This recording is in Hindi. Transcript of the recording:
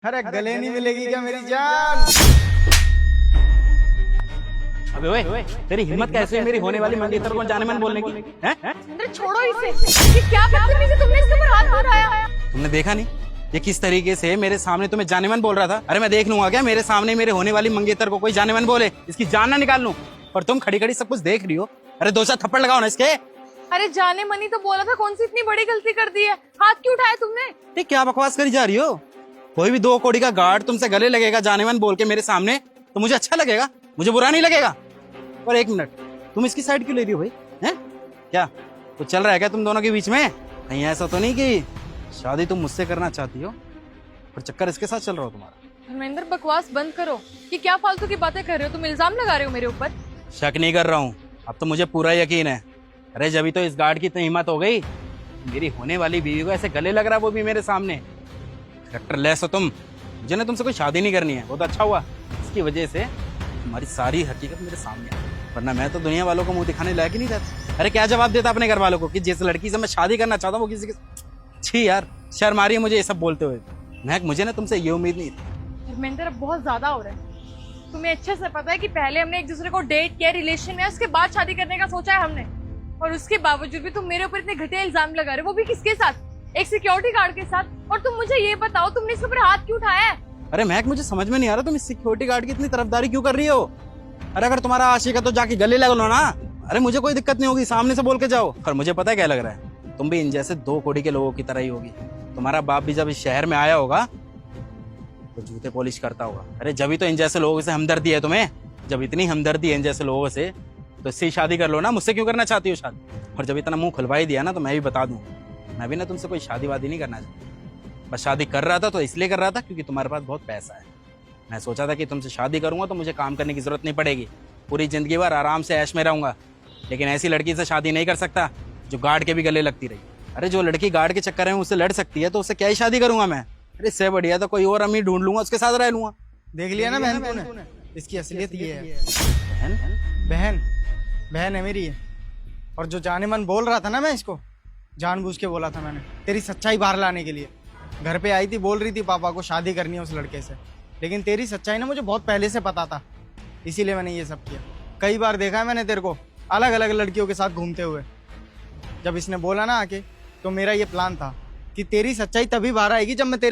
अरे गले नहीं मिलेगी क्या मेरी जान? अबे ओए, तेरी हिम्मत कैसे हुई मेरी होने वाली मंगेतर को जाने मन बोलने की? हैं? अंदर छोड़ो इसे। ये क्या बदतमीजी तुमने इसके ऊपर हाथ उठाया? तुमने देखा नहीं ये किस तरीके से मेरे सामने तुम्हें जाने मन बोल रहा था? अरे मैं देख लूंगा क्या मेरे सामने मेरे होने वाली मंगेतर को कोई जाने मन बोले, इसकी जान ना निकाल लूं। पर तुम खड़ी खड़ी सब कुछ देख रही हो। अरे 2-4 थप्पड़ लगाओ ना इसके। अरे जाने मनी तो बोला था, कौन सी इतनी बड़ी गलती कर दी है? हाथ क्यों उठाया तुमने? ये क्या बकवास करी जा रही हो? कोई भी 2 कौड़ी का गार्ड तुमसे गले लगेगा जाने मन बोल के मेरे सामने, तो मुझे अच्छा लगेगा, मुझे बुरा नहीं लगेगा। और 1 मिनट, तुम इसकी साइड क्यों ले रही हो भाई? हैं? क्या कुछ चल रहा है क्या तुम दोनों के बीच में? कहीं ऐसा तो नहीं कि शादी तुम मुझसे करना चाहती हो पर चक्कर इसके साथ चल रहा हो तुम्हारा? धर्मेंद्र बकवास बंद करो। ये क्या फालतू की बातें कर रहे हो? तुम इल्जाम लगा रहे हो मेरे ऊपर। शक नहीं कर रहा हूँ, अब तो मुझे पूरा यकीन है। अरे जब तो इस गार्ड की इतनी हिम्मत हो गई, मेरी होने वाली बीवी को ऐसे गले लग रहा, वो भी मेरे सामने। करेक्टर लेस हो तुम, मुझे ना तुमसे कोई शादी नहीं करनी है। बहुत अच्छा हुआ इसकी वजह से तुम्हारी सारी हकीकत मेरे सामने आई, वरना मैं तो दुनिया वालों को मुंह दिखाने लायक ही नहीं रहता। अरे क्या जवाब देता अपने घर वालों को कि जिस लड़की से मैं शादी करना चाहता हूँ वो किसी के... छी यार, शर्म आ रही है मुझे ये सब बोलते हुए। महक, मुझे ना तुमसे ये उम्मीद नहीं थी। धर्मेंद्र अब बहुत ज्यादा हो रहा है। तुम्हें अच्छे से पता है कि पहले हमने एक दूसरे को डेट किया, रिलेशन में, उसके बाद शादी करने का सोचा है हमने, और उसके बावजूद भी तुम मेरे ऊपर इतने घटिया इल्जाम लगा रहे हो, वो भी किसके साथ? एक सिक्योरिटी गार्ड के साथ। और तुम मुझे ये बताओ, तुमने इसके ऊपर हाथ क्यों उठाया है? अरे महक, मुझे समझ में नहीं आ रहा तुम इस सिक्योरिटी गार्ड की इतनी तरफदारी क्यों कर रही हो? अरे अगर तुम्हारा आशिक है तो जाके गले लग लो ना। अरे मुझे कोई दिक्कत नहीं होगी, सामने से बोल के जाओ। और मुझे पता है क्या लग रहा है, तुम भी इन जैसे 2 कौड़ी के लोगों की तरह ही होगी। तुम्हारा बाप भी जब इस शहर में आया होगा तो जूते पॉलिश करता होगा। अरे जब ही तो इन जैसे लोगों से हमदर्दी है तुम्हें। जब इतनी हमदर्दी है इन जैसे लोगों से तो इससे शादी कर लो ना, मुझसे क्यों करना चाहती हो शादी? और जब इतना मुंह खुलवा ही दिया ना तो मैं भी बता दूं, मैं भी ना तुमसे कोई शादी वादी नहीं करना चाहता। बस शादी कर रहा था तो इसलिए कर रहा था क्योंकि तुम्हारे पास बहुत पैसा है। मैं सोचा था कि तुमसे शादी करूंगा तो मुझे काम करने की जरूरत नहीं पड़ेगी, पूरी जिंदगी भर आराम से ऐश में रहूंगा। लेकिन ऐसी लड़की से शादी नहीं कर सकता जो गार्ड के भी गले लगती रही। अरे जो लड़की गार्ड के चक्कर में उससे लड़ सकती है तो उससे क्या ही शादी करूंगा मैं? अरे इससे बढ़िया तो कोई और अमीर ढूंढ लूंगा, उसके साथ रह लूंगा। देख लिया ना बहन तूने? इसकी असलियत ये है। बहन? बहन बहन है मेरी ये। और जो जाने मन बोल रहा था ना, मैं इसको जानबूझ के बोला था मैंने, तेरी सच्चाई बाहर लाने के लिए। घर पे आई थी, बोल रही थी पापा को शादी करनी है उस लड़के से, लेकिन तेरी सच्चाई ना मुझे बहुत पहले से पता था, इसीलिए मैंने ये सब किया। कई बार देखा है मैंने तेरे को अलग अलग लड़कियों के साथ घूमते हुए। जब इसने बोला ना आके, तो मेरा ये प्लान था कि तेरी सच्चाई तभी बाहर आएगी जब मैं तेरे